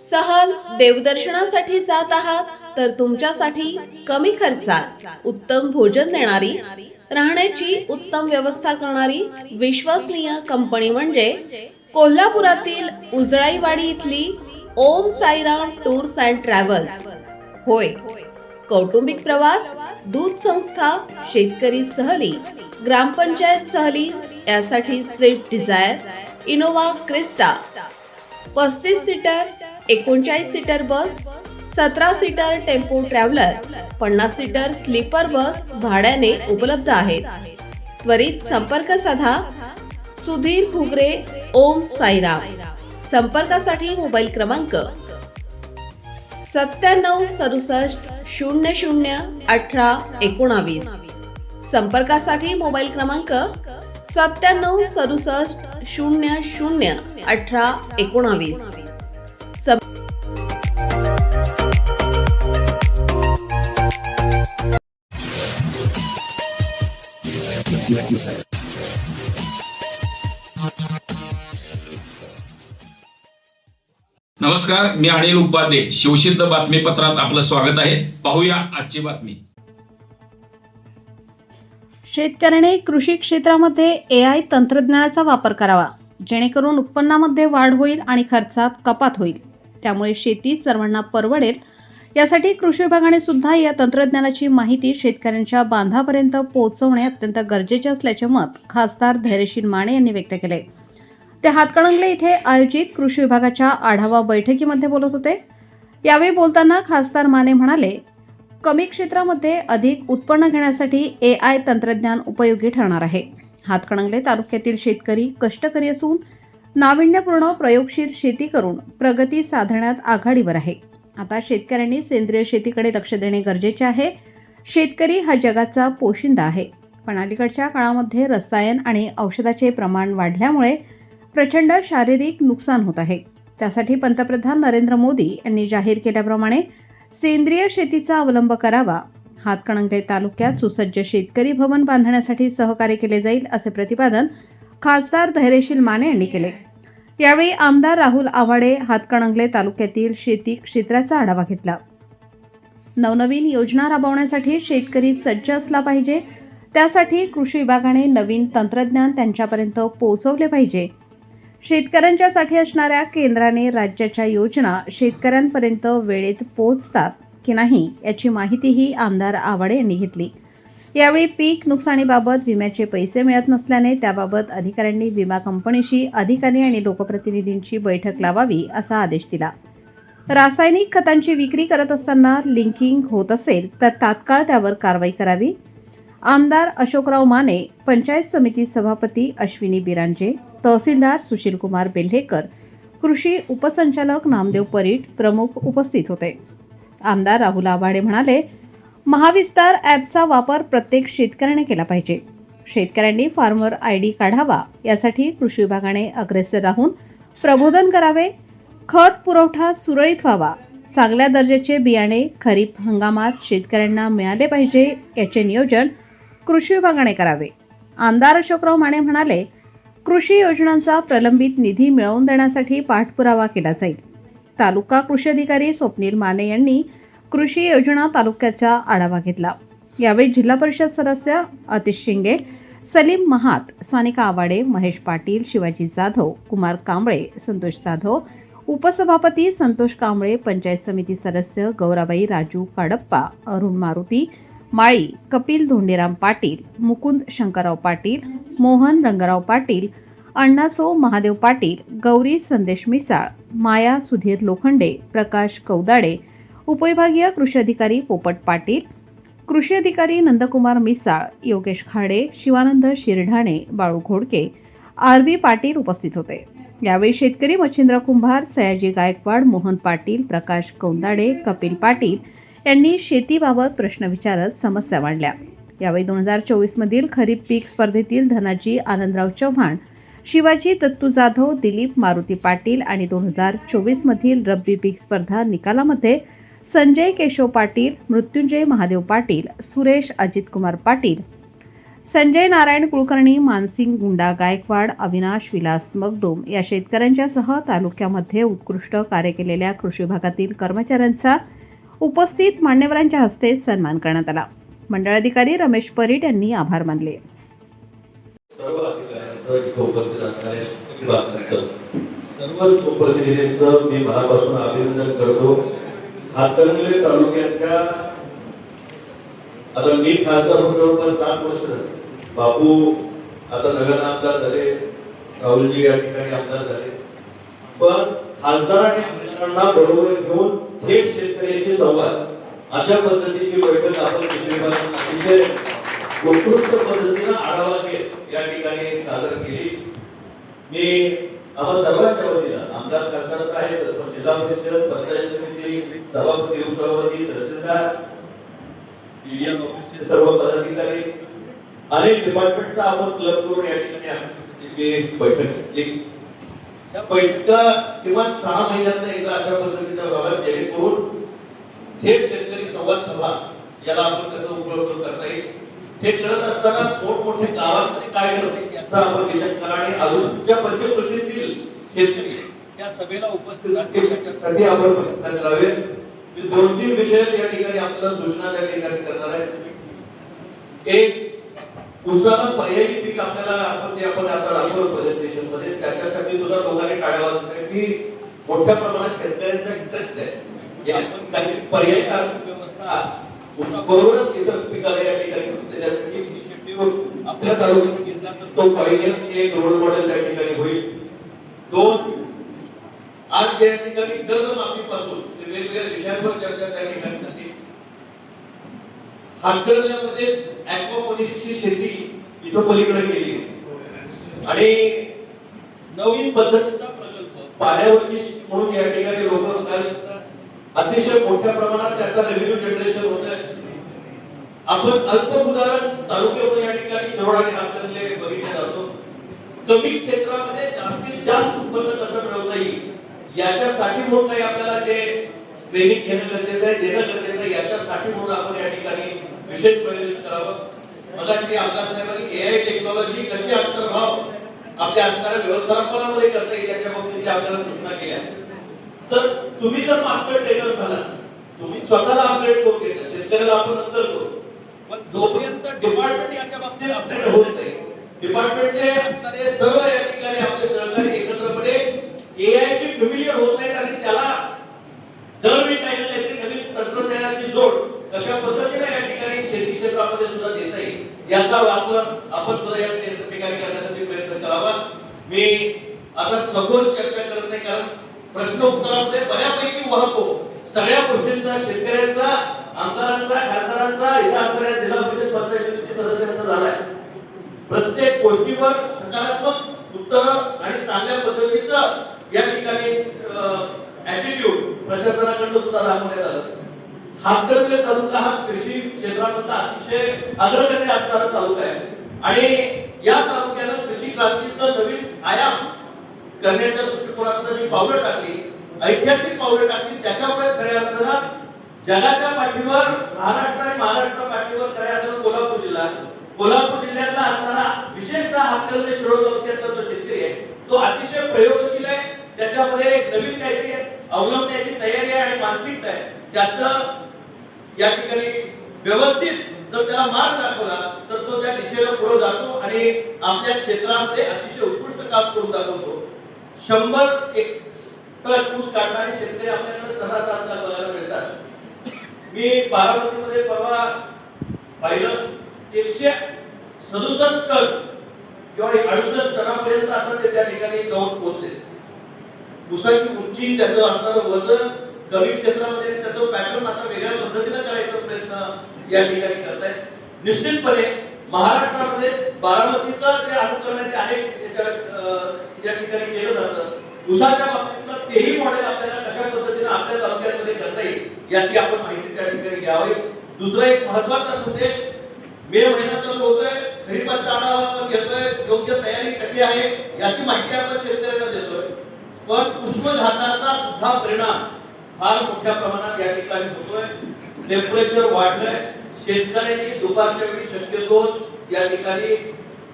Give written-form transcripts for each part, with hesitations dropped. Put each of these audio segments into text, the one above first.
सहल देवदर्शनासाठी जात आहात तर तुमच्यासाठी कमी खर्चात उत्तम भोजन देणारी, राहण्याची उत्तम व्यवस्था करणारी विश्वसनीय कंपनी म्हणजे कोल्हापुरातील उजळाईवाडी इथली Om Sairam tours and travels. होय, कौटुंबिक प्रवास, दूध संस्था, शेतकरी सहली, ग्रामपंचायत सहली यासाठी Swift Dzire, Innova Crysta, 35 seater, 39 seater bus, 17 seater tempo traveller, 50 seater sleeper bus भाड्याने उपलब्ध आहेत. त्वरित संपर्क साधा. सुधीर घुगरे, ओम साईराम. संपर्कासाठी मोबाईल क्रमांक 9767001819. संपर्कासाठी मोबाईल क्रमांक 9767001819. नमस्कार, मी अनिल उपाध्ये. शिवसिद्ध बातमीपत्रात आपलं स्वागत आहे. पाहूया आजची बातमी. शेतकऱ्याने कृषी क्षेत्रामध्ये AI तंत्रज्ञानाचा वापर करावा, जेणेकरून उत्पन्नामध्ये वाढ होईल आणि खर्चात कपात होईल. त्यामुळे शेती सर्वांना परवडेल. यासाठी कृषी विभागाने सुद्धा या तंत्रज्ञानाची माहिती शेतकऱ्यांच्या बांधापर्यंत पोहोचवणे अत्यंत गरजेचे असल्याचे मत खासदार धैर्यशील माने यांनी व्यक्त केले. ते हातकणंगले इथे आयोजित कृषी विभागाच्या आढावा बैठकीमध्ये बोलत होते. यावेळी बोलताना खासदार माने म्हणाले, कमी क्षेत्रामध्ये अधिक उत्पन्न घेण्यासाठी AI तंत्रज्ञान उपयोगी ठरणार आहे. हातकणंगले तालुक्यातील शेतकरी कष्टकरी असून नाविन्यपूर्ण प्रयोगशील शेती करून प्रगती साधण्यात आघाडीवर आहे. आता शेतकऱ्यांनी सेंद्रिय शेतीकडे लक्ष देणे गरजेचे आहे. शेतकरी हा जगाचा पोशिंदा आहे, पण अलीकडच्या काळामध्ये रसायन आणि औषधाचे प्रमाण वाढल्यामुळे प्रचंड शारीरिक नुकसान होत आहे. त्यासाठी पंतप्रधान नरेंद्र मोदी यांनी जाहीर केल्याप्रमाणे सेंद्रिय शेतीचा अवलंब करावा. हातकणंगले तालुक्यात सुसज्ज शेतकरी भवन बांधण्यासाठी सहकार्य केले जाईल, असे प्रतिपादन खासदार धैर्यशील माने यांनी केले. यावेळी आमदार राहुल आव्हाडे हातकणंगले तालुक्यातील शेती क्षेत्राचा आढावा घेतला. नवनवीन योजना राबवण्यासाठी शेतकरी सज्ज असला पाहिजे. त्यासाठी कृषी विभागाने नवीन तंत्रज्ञान त्यांच्यापर्यंत पोहोचवले पाहिजे. शेतकऱ्यांच्यासाठी असणाऱ्या केंद्राने राज्याच्या योजना शेतकऱ्यांपर्यंत वेळेत पोहोचतात की नाही याची माहितीही आमदार आव्हाडे यांनी घेतली. यावेळी पीक नुकसानीबाबत विम्याचे पैसे मिळत नसल्याने त्याबाबत अधिकाऱ्यांनी विमा कंपनीशी अधिकारी आणि लोकप्रतिनिधींची बैठक लावावी, असा आदेश दिला. रासायनिक खतांची विक्री करत असताना लिंकिंग होत असेल तर तात्काळ त्यावर कारवाई करावी. आमदार अशोकराव माने, पंचायत समिती सभापती अश्विनी बिरांजे, तहसीलदार सुशीलकुमार बेल्हेकर, कृषी उपसंचालक नामदेव परीट प्रमुख उपस्थित होते. आमदार राहुल आव्हाडे म्हणाले, महाविस्तार ॲपचा वापर प्रत्येक शेतकऱ्याने केला पाहिजे. शेतकऱ्यांनी फार्मर ID काढावा. यासाठी कृषी विभागाने अग्रेसर राहून प्रबोधन करावे. खत पुरवठा सुरळीत व्हावा. चांगल्या दर्जाचे बियाणे खरीप हंगामात शेतकऱ्यांना मिळाले पाहिजे, याचे नियोजन कृषी विभागाने करावे. आमदार अशोकराव माने म्हणाले, कृषी योजनांचा प्रलंबित निधी मिळवून देण्यासाठी पाठपुरावा केला जाईल. तालुका कृषी अधिकारी स्वप्नील माने यांनी कृषी योजना तालुक्याचा आढावा घेतला. यावेळी जिल्हा परिषद सदस्य अतिश शिंगे, सलीम महात, सानिका आवाडे, महेश पाटील, शिवाजी जाधव, कुमार कांबळे, संतोष जाधव, उपसभापती संतोष कांबळे, पंचायत समिती सदस्य गौराबाई राजू काडप्पा, अरुण मारुती माळी, कपिल धोंडीराम पाटील, मुकुंद शंकरराव पाटील, मोहन रंगराव पाटील, अण्णासो महादेव पाटील, गौरी संदेश मिसाळ, माया सुधीर लोखंडे, प्रकाश कौदाडे, उपविभागीय कृषी अधिकारी पोपट पाटील, कृषी अधिकारी नंदकुमार मिसाळ, योगेश खाडे, शिवानंद शिरढाणे, बाळू घोडके, RB पाटील उपस्थित होते. यावेळी शेतकरी मच्छिंद्र कुंभार, सयाजी गायकवाड, मोहन पाटील, प्रकाश कौंदाडे, कपिल पाटील यांनी शेतीबाबत प्रश्न विचारत समस्या मांडल्या. यावेळी 2024 मधील खरीप पीक स्पर्धेतील धनाजी आनंदराव चव्हाण, शिवाजी दत्तू जाधव, दिलीप मारुती पाटील आणि 2024 मधील रब्बी पीक स्पर्धा निकालामध्ये संजय केशव पाटील, मृत्युंजय महादेव पाटील, सुरेश अजित कुमार पाटील, संजय नारायण कुलकर्णी, मानसिंग गुंडा गायकवाड, अविनाश विलास मगदूम या शेतकऱ्यांच्यासह तालुक्यामध्ये उत्कृष्ट कार्य केलेल्या कृषी विभागातील कर्मचाऱ्यांचा उपस्थित मान्यवरांच्या हस्ते सन्मान करण्यात आला. मंडळाधिकारी रमेश परीट यांनी आभार मानले. सर्व अधिकाऱ्यांचं इथं उपस्थित असणाऱ्या विभागाचं सर्वच उपप्रतिनिधींचं मी मनापासून अभिनंदन करतो. हातकणंगले तालुक्यातल्या आता मी खासदार होऊन जवळपास 7 वर्ष झाली. बापू आता नगर आमदार झाले, राहुलजी या ठिकाणी आमदार झाले, पण खासदार आणि आमदारांना बरोबर घेऊन थेट शेतकऱ्याशी संवाद अशा पद्धतीची बैठक आपण अतिशय उत्कृष्ट पद्धतीने आढावा घेत या ठिकाणी सादर केली. मी आम्हा सर्वांच्या वतीनं आमदार खासदार तर आहेतच, पण जिल्हा परिषद, पंचायत समिती, सभापती, उपसभापती, तहसीलदार, ईडीएम ऑफिसचे सर्व पदाधिकारी, अनेक डिपार्टमेंटचा आपण क्लब करून या ठिकाणी अशी बैठक घेतली. त्या बैठका किमान 6 महिन्यातनं एकदा अशा पद्धतीच्या व्हाव्यात, जेणेकरून थेट शेतकरी संवाद सभा याला आपण कसं उपलब्ध करता येईल हे करत असताना मोठमोठ्या गावांमध्ये काय करते याचा आपण विचार करा आणि अजूनच्या पंचक्रोशीतील शेतकरी या सभेला उपस्थित राहतील याच्यासाठी आपण प्रयत्न करावे. 2-3 विषय या ठिकाणी आपल्याला सूचना त्या ठिकाणी करणार आहे. एक, उसाला पर्यायी पीक आपल्याला आपण आता दाखवलं प्रेझेंटेशन मध्ये, त्याच्यासाठी सुद्धा लोकांनी टाळ्या वाजवत आहे की मोठ्या प्रमाणात शेतकऱ्यांचा इंटरेस्ट आहे. आपण काही पर्यायी आर्थिक व्यवस्था बरोबरच इतर पिकाला या ठिकाणी त्याच्यासाठी इनिशिएटिव्ह आपल्या तालुक्यात घेतला तर तो पाहिजे एक रोल मॉडेल त्या ठिकाणी होईल. 2, आज या ठिकाणी कर्जमाफीपासून वेगवेगळ्या विषयांवर चर्चा त्या ठिकाणी झाली. हातकणंगल्यामध्ये ॲक्वापोनिक्सची शेती इथं पलीकडे गेली आणि नवीन पद्धतीचा प्रकल्प पाण्यावरची शेती म्हणून या ठिकाणी लोक अतिशय मोठ्या प्रमाणात त्याचा रेव्हेन्यू जनरेशन होत आहे. आपण अल्प उदाहरण तालुक्यामध्ये या ठिकाणी शिरोड आणि हातकणंगले बघितले जातो. कमी क्षेत्रामध्ये जास्तीत जास्त उत्पन्न कसं मिळवता येईल याच्यासाठी म्हणून काही आपल्याला जे ट्रेनिंग घेणं गरजेचं आहे, देणं गरजेचं आहे, याच्यासाठी म्हणून आपण या ठिकाणी विशेष प्रयत्न करावं. मगाशी आमदार साहेबांनी एआय टेक्नॉलॉजी कशी अंतर्भाव आपल्या असणाऱ्या व्यवस्थापनामध्ये करता येईल याच्या बाबतीत आपल्याला सूचना केल्या. तर तुम्ही जर मास्टर ट्रेनर झाला, तुम्ही स्वतःला अपग्रेड करून घेतलं, शेतकऱ्याला आपण नंतर करू, पण जोपर्यंत डिपार्टमेंट याच्या बाबतीत अपग्रेड होत नाही, डिपार्टमेंटचे असणारे सर्व या ठिकाणी आपले सहकारी एकत्रपणे एआय शी फॅमिलियर होत नाहीत आणि त्याला दरवेळी काही ना काहीतरी नवीन तंत्रज्ञानाची जोड कशा पद्धतीने या ठिकाणी शेती क्षेत्रामध्ये सुद्धा देता येईल याचा वापर आपण सुद्धा या ठिकाणी करण्यासाठी प्रयत्न करावा. मी आता सखोल चर्चा करत नाही, कारण प्रश्न उत्तरामध्ये बऱ्यापैकी वाहतो सगळ्या गोष्टींचा, शेतकऱ्यांचा, आमदारांचा, खासदारांचा, इथं असणाऱ्या जिल्हा परिषद पंचायत समिती सदस्यांचा झालाय. प्रत्येक गोष्टीवर सकारात्मक उत्तर आणि चांगल्या पद्धतीचं या ठिकाणी ॲटिट्यूड प्रशासनाकडून सुद्धा दाखवण्यात आलं. हातकणंगले तालुका हा कृषी क्षेत्रामधला अतिशय अग्रगण्य असणारा तालुका आहे आणि या तालुक्यानं कृषी क्रांतीचं नवीन आयाम करण्याच्या दृष्टिकोनातून जी पावलं टाकली, ऐतिहासिक पावलं टाकली, त्याच्यामुळेच खऱ्या अर्थानं जगाच्या पाठीवर महाराष्ट्र आणि महाराष्ट्र पाठीवर खऱ्या अर्थानं कोल्हापूर जिल्ह्यातला असणारा विशेषतः हातकणंगले शिरोळ तालुक्यातला जो शेतकरी आहे तो अतिशय प्रयोगशील आहे. त्याच्यामध्ये नवीन काहीतरी अवलंबण्याची तयारी आहे आणि मानसिकता आहे. त्याचं या ठिकाणी व्यवस्थित जर त्याला मार्ग दाखवला तर तो त्या दिशेला पुढे जातो आणि आपल्या क्षेत्रामध्ये अतिशय उत्कृष्ट काम करून दाखवतो. 100 हेक्टर ऊस काढणारे शेतकरी आपल्याकडे सर्रास बघायला मिळतात. मी बारामतीमध्ये परवा पाहिलं 167 टन किंवा 68 टनापर्यंत आता ते त्या ठिकाणी जाऊन पोहोचले. ऊसाची उंची, त्याचं असणारं वजन, कमी क्षेत्रामध्ये त्याचं पॅटर्न आता वेगळ्या पद्धतीने करायचा प्रयत्न या ठिकाणी करतायत. निश्चितपणे महाराष्ट्रामध्ये बारामतीचं जे अनुकरण आहे अनेक या ठिकाणी केलं जातं. ऊसाच्या बाबतीत तेही मॉडेल आपल्याला कशा पद्धतीने आपल्या तालुक्यामध्ये करता येईल याची आपण माहिती त्या ठिकाणी घ्यावी. दुसरा एक महत्त्वाचा संदेश, मे महिना चालू होतोय, खरीपाचा आढावा आपण घेतोय, योग्य तयारी कशी आहे याची माहिती आपण शेतकऱ्यांना देतोय, पण उष्मघाताचा सुद्धा परिणाम फार मोठ्या प्रमाणात या ठिकाणी होतोय. टेम्परेचर वाढलंय, शेतकऱ्यांनी दुपारच्या वेळी शक्यतो या ठिकाणी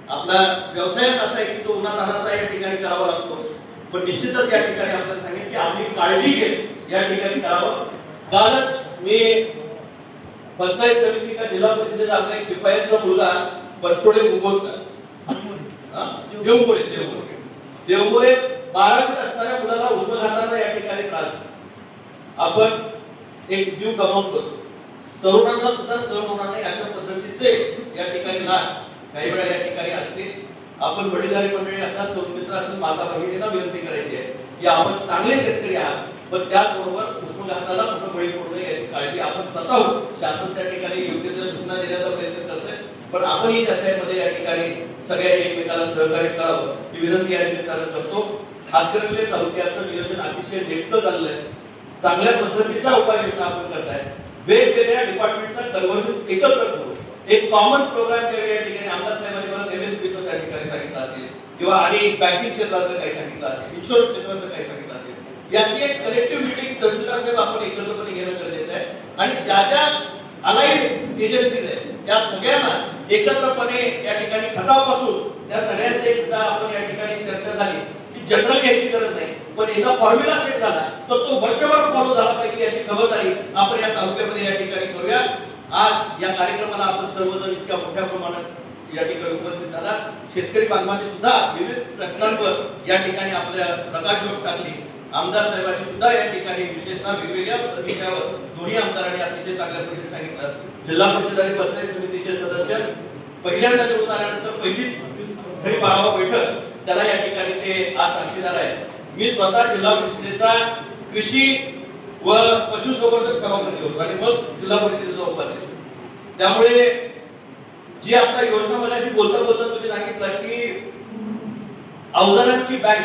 आपला व्यवसायच असा आहे की तो उन्हातान्हाचा या ठिकाणी करावा लागतो, पण निश्चितच या ठिकाणी आपल्याला सांगेल की आपली काळजी घेत या ठिकाणी करावं. कालच मी पंचायत समिती का जिल्हा परिषदेचा आपला एक शिपायांचा मुलगा बनसोडे मुंबईचा देवपुरे 12वीत असणाऱ्या मुलाला उष्माघाताचा या ठिकाणी त्रास, आपण एक जीव गमावून बसतो. तरुणांना सुद्धा सहन होणार नाही अशा पद्धतीचे या ठिकाणी लाट काही वेळा या ठिकाणी असते. आपण वडीलधारी मंडळी असाल, तरुण मित्र असाल, माता भगिनींना विनंती करायची आहे की आपण चांगले शेतकरी आहात, पण त्याचबरोबर उष्माघाताला कुठं बळी पडू नये याची काळजी आपण स्वतःहून, शासन त्या ठिकाणी योग्य त्या सूचना देण्याचा प्रयत्न करतोय, पण आपणही त्याच्यामध्ये या ठिकाणी सगळ्यांनी एकमेकाला सहकार्य करावं ही विनंती या निमित्तानं करतो. हातकणंगले तालुक्याचं नियोजन अतिशय नेटकं झालेलं आहे. चांगल्या पद्धतीचा उपाययोजना आपण करताय. वेगवेगळ्या डिपार्टमेंटचा कन्व्हर्जन्स एकत्र करून एक कॉमन प्रोग्राम या ठिकाणी आमदार साहेबांनी मला एमएसपीचं त्या ठिकाणी सांगितलं असेल किंवा आणि बँकिंग क्षेत्रातलं काही सांगितलं असेल, इन्शुरन्स क्षेत्रातलं काही सांगितलं असेल, याची एक कलेक्टिव्ह मीटिंग तहसीलदार साहेब आपण एकत्रपणे घेणं गरजेचं आहे. आणि ज्या ज्या अलाइड एजन्सीज आहेत त्या सगळ्यांना एकत्रपणे या ठिकाणी खतापासून त्या सगळ्यांचे एकदा आपण या ठिकाणी चर्चा झाली की जनरल घ्यायची गरज नाही, पण याचा फॉर्म्युला सेट झाला तर तो वर्षभर फॉलो झाला पाहिजे याची खबरदारी आपण या तालुक्यामध्ये या ठिकाणी करूया. आज या कार्यक्रमाला आपण सर्वजण इतक्या मोठ्या प्रमाणात या ठिकाणी उपस्थित झाला. शेतकरी बांधवांनी सुद्धा विविध प्रश्नांवर या ठिकाणी आपल्या प्रकाशझोत टाकली. आमदार साहेबांनी सुद्धा या ठिकाणी विशेषतः वेगवेगळ्या विषयावर दोन्ही आमदारांनी अतिशय चांगल्या पद्धतीने सांगितलं. जिल्हा परिषद आणि पंचायत समितीचे सदस्य पहिल्यांदा निवडून आल्यानंतर पहिलीच घरी बाळावा बैठक त्याला या ठिकाणी ते आज साक्षीदार आहे. मी स्वतः जिल्हा परिषदेचा कृषी व पशुसंवर्धन सभापती होतो आणि मग जिल्हा परिषदेचा उपाध्यक्ष. त्यामुळे जी आता योजना मगाशी बोलता बोलता तुम्ही सांगितलं की अवजारांची बँक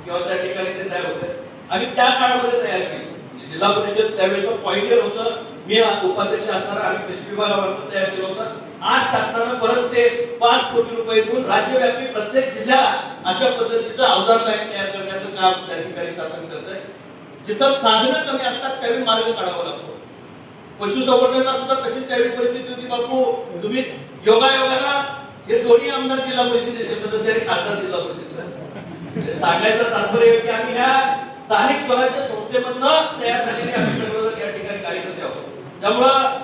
किंवा त्या ठिकाणी ते तयार होते, आम्ही त्या काळामध्ये तयार केली. जिल्हा परिषद त्यावेळेचं पॉइंटर होतं, मी उपाध्यक्ष असताना आम्ही कृषी विभागामार्फत तयार केलं होतं. आज शासनानं परत ते 5 कोटी रुपये देऊन राज्यव्यापी प्रत्येक जिल्ह्याला अशा पद्धतीचं अवजार बँक तयार करण्याचं काम त्या ठिकाणी शासन करत आहे. जिथं साधनं कमी असतात त्यावेळी मार्ग काढावा लागतो. पशुसंवर्धनाला सुद्धा तशीच त्यावेळी परिस्थिती होती. बापू तुम्ही योगायोगाला हे दोन्ही आमदार जिल्हा परिषदेचे सदस्य आणि खासदार जिल्हा परिषद सांगायचं तात्पर्य की आम्ही ह्या स्थानिक स्वराज्य संस्थेमधनं तयार झालेले आम्ही सर्वजण या ठिकाणी कार्यकर्ते आहोत. त्यामुळं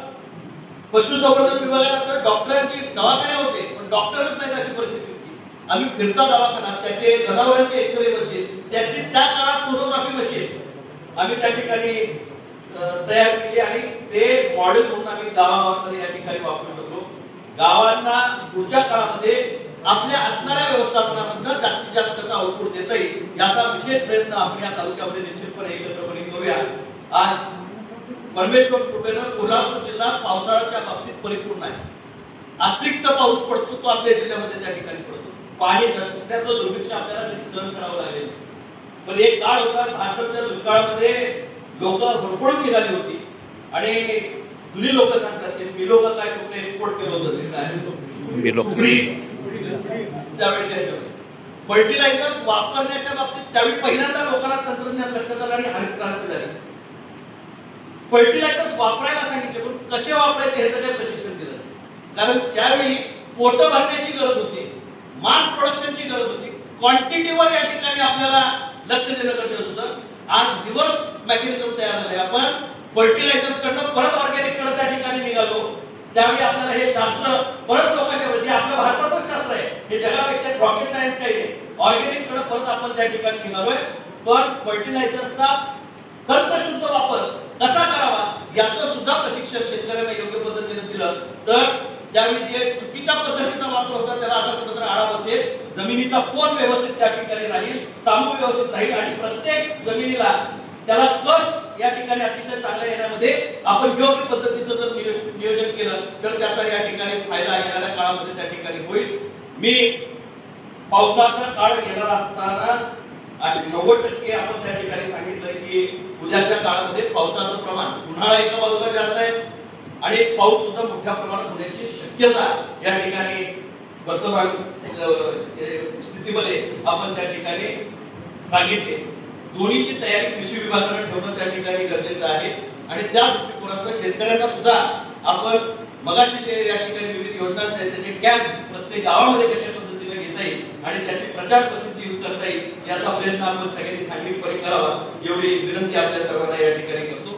पशुसंवर्धन विभागाला तर डॉक्टरांची दवाखाने होते, पण डॉक्टरच नाही अशी परिस्थिती होती. आम्ही फिरता दवाखाना, त्याचे जनावरांचे एक्सरे मशीन, त्याची त्या काळात सोनोग्राफी मशीन आम्ही त्या ठिकाणी तयार केली आणि ते मॉडेल म्हणून आम्ही गावागावांमध्ये या ठिकाणी वापरू शकतो. गावांना पुढच्या काळामध्ये आपल्या असणाऱ्या व्यवस्थापनामधनं जास्तीत जास्त कसा आउटपुट देता येईल याचा विशेष प्रयत्न आपण या तालुक्यामध्ये निश्चितपणे एकत्रपणे करूया. आज परमेश्वर कृपेनं कोल्हापूर जिल्हा पावसाळ्याच्या बाबतीत परिपूर्ण आहे. अतिरिक्त पाऊस पडतो तो आपल्या जिल्ह्यामध्ये त्या ठिकाणी पडतो. पाणी नसण्याचं दुर्भिक्ष आपल्याला कधी सहन करावं लागेल. पण एक काळ होता भारताच्या दुष्काळामध्ये लोक होरपळून निघाली होती आणि जुनी लोक सांगतात की मी लोक काय कुठे एक्सपोर्ट केलं होतं ते काय त्यावेळी फर्टिलायझर्स वापरण्याच्या बाबतीत त्यावेळी पहिल्यांदा लोकांना तंत्रज्ञान लक्षात आलं आणि हरित क्रांती झाली. फर्टिलायझर्स वापरायला सांगितले पण कसे वापरायचे ह्याचं काही प्रशिक्षण दिलं नाही. कारण त्यावेळी पोटं भरण्याची गरज होती, मास प्रोडक्शनची गरज होती, क्वांटिटीवर या ठिकाणी आपल्याला लक्ष देणं गरजेचं होतं. आज रिव्हर्स मेकॅनिझम तयार झाले. आपण फर्टिलायझर्स कडनं परत ऑर्गॅनिक कडे त्या ठिकाणी निघालो. त्यावेळी आपल्याला हे शास्त्र परत लोकांच्या म्हणजे आपल्या भारतातच शास्त्र आहे, हे जगापेक्षा रॉकेट सायन्स काही नाही. ऑर्गॅनिक कडे परत आपण त्या ठिकाणी निघालोय. पण फर्टिलायझर्सचा तंत्रशुद्ध वापर कसा करावा याचं सुद्धा प्रशिक्षण शेतकऱ्यांना योग्य पद्धतीने दिलं तर त्यावेळी जे चुकीच्या पद्धतीचा वापर होता त्याला आता कुठेतरी आळा बसेल. जमिनीचा पोत व्यवस्थित त्या ठिकाणी राहील, सामू व्यवस्थित राहील आणि प्रत्येक जमिनीला त्याला कस या ठिकाणी अतिशय चांगल्या येण्यामध्ये आपण योग्य पद्धतीचं जर नियोजन केलं तर त्याचा या ठिकाणी फायदा येणाऱ्या काळामध्ये त्या ठिकाणी होईल. मी पावसाचा काळ येणार असताना 90% आपण त्या ठिकाणी सांगितलं की उद्याच्या काळामध्ये पावसाचं प्रमाण उन्हाळा एका बाजूला जास्त आहे आणि पाऊस सुद्धा मोठ्या प्रमाणात होण्याची शक्यता या ठिकाणी वर्तमान स्थितीमध्ये आपण त्या ठिकाणी सांगितले. दोन्हीची तयारी कृषी विभागाने ठेवणं त्या ठिकाणी गरजेचं आहे आणि त्या दृष्टिकोनातून शेतकऱ्यांना सुद्धा आपण मगाशी जे या ठिकाणी विविध योजना आहेत त्याचे कॅम्प प्रत्येक गावामध्ये कशा पद्धतीने घेता येईल आणि त्याची प्रचार प्रसिद्धी करता येईल याचा प्रयत्न आपण सगळ्यांनी सामूहिकपणे करावा एवढी विनंती आपल्या सर्वांना या ठिकाणी करतो.